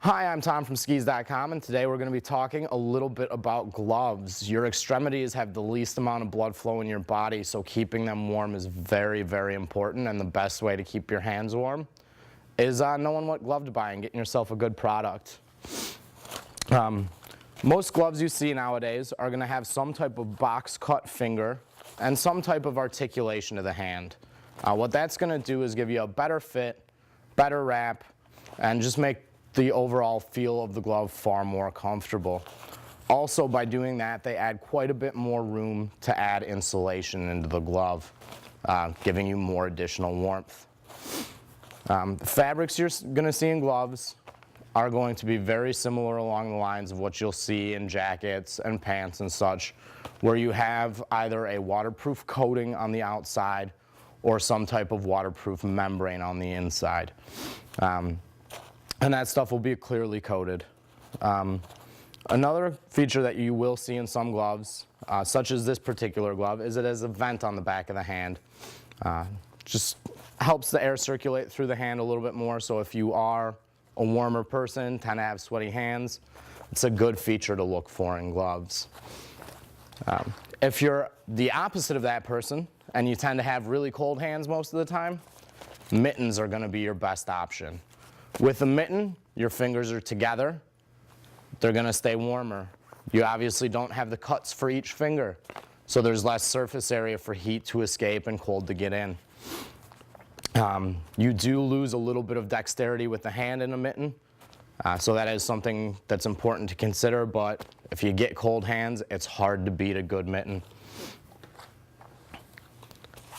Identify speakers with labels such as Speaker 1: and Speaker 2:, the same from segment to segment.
Speaker 1: Hi, I'm Tom from skis.com, and today we're going to be talking a little bit about gloves. Your extremities have the least amount of blood flow in your body, so keeping them warm is very, very important, and the best way to keep your hands warm is knowing what glove to buy and getting yourself a good product. Most gloves you see nowadays are going to have some type of box cut finger and some type of articulation of the hand. What that's going to do is give you a better fit, better wrap, and just make the overall feel of the glove far more comfortable. Also, by doing that, they add quite a bit more room to add insulation into the glove, giving you more additional warmth. The fabrics you're going to see in gloves are going to be very similar along the lines of what you'll see in jackets and pants and such, where you have either a waterproof coating on the outside or some type of waterproof membrane on the inside. And that stuff will be clearly coated. Another feature that you will see in some gloves, such as this particular glove, is it has a vent on the back of the hand. Just helps the air circulate through the hand a little bit more, so if you are a warmer person, tend to have sweaty hands, it's a good feature to look for in gloves. If you're the opposite of that person, and you tend to have really cold hands most of the time, mittens are going to be your best option. With a mitten, your fingers are together. They're going to stay warmer. You obviously don't have the cuts for each finger, so there's less surface area for heat to escape and cold to get in. You do lose a little bit of dexterity with the hand in a mitten, so that is something that's important to consider, but if you get cold hands, it's hard to beat a good mitten.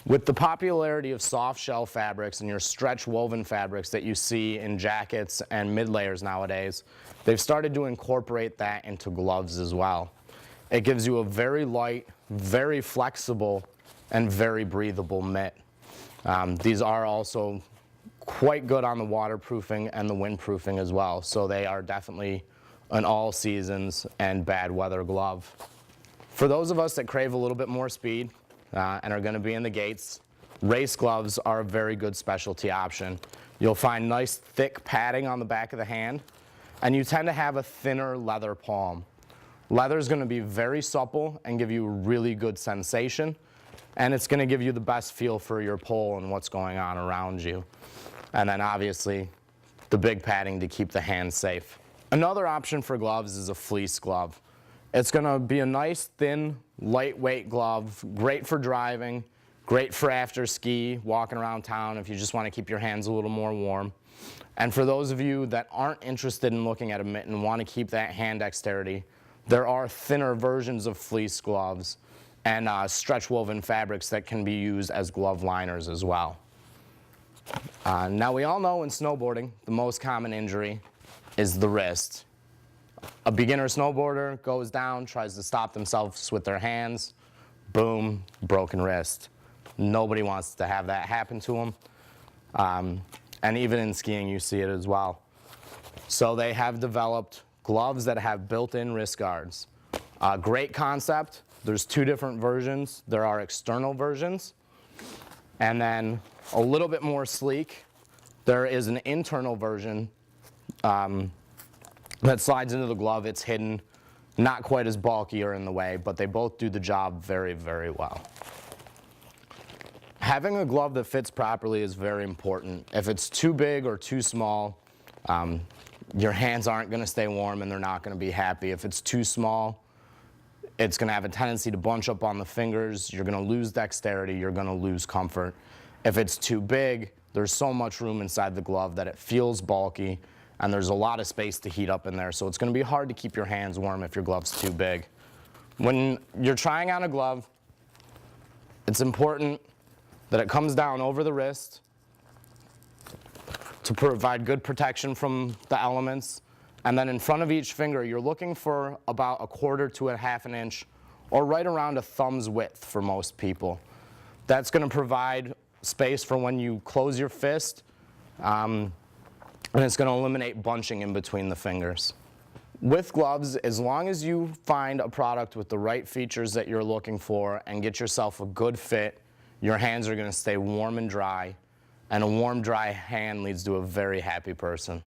Speaker 1: With the popularity of soft shell fabrics and your stretch woven fabrics that you see in jackets and mid-layers nowadays, they've started to incorporate that into gloves as well. It gives you a very light, very flexible, and very breathable mitt. These are also quite good on the waterproofing and the windproofing as well, so they are definitely an all seasons and bad weather glove. For those of us that crave a little bit more speed, and are going to be in the gates, race gloves are a very good specialty option. You'll find nice thick padding on the back of the hand, and you tend to have a thinner leather palm. Leather is going to be very supple and give you really good sensation, and it's going to give you the best feel for your pole and what's going on around you. And then obviously the big padding to keep the hand safe. Another option for gloves is a fleece glove. It's going to be a nice, thin, lightweight glove, great for driving, great for after ski, walking around town if you just want to keep your hands a little more warm. And for those of you that aren't interested in looking at a mitten and want to keep that hand dexterity, there are thinner versions of fleece gloves and stretch woven fabrics that can be used as glove liners as well. Now we all know in snowboarding, the most common injury is the wrist. A beginner snowboarder goes down, tries to stop themselves with their hands, boom, broken wrist. Nobody wants to have that happen to them. And even in skiing, you see it as well. So they have developed gloves that have built-in wrist guards. Great concept. There's two different versions. There are external versions, and then a little bit more sleek, there is an internal version that slides into the glove. It's hidden, not quite as bulky or in the way, but they both do the job very, very well. Having a glove that fits properly is very important. If it's too big or too small, your hands aren't going to stay warm and they're not going to be happy. If it's too small, it's going to have a tendency to bunch up on the fingers. You're going to lose dexterity. You're going to lose comfort. If it's too big, there's so much room inside the glove that it feels bulky, and there's a lot of space to heat up in there, so it's going to be hard to keep your hands warm if your glove's too big. When you're trying on a glove, it's important that it comes down over the wrist to provide good protection from the elements, and then in front of each finger, you're looking for about 1/4 to 1/2 inch, or right around a thumb's width for most people. That's going to provide space for when you close your fist, and it's going to eliminate bunching in between the fingers. With gloves, as long as you find a product with the right features that you're looking for and get yourself a good fit, your hands are going to stay warm and dry, and a warm, dry hand leads to a very happy person.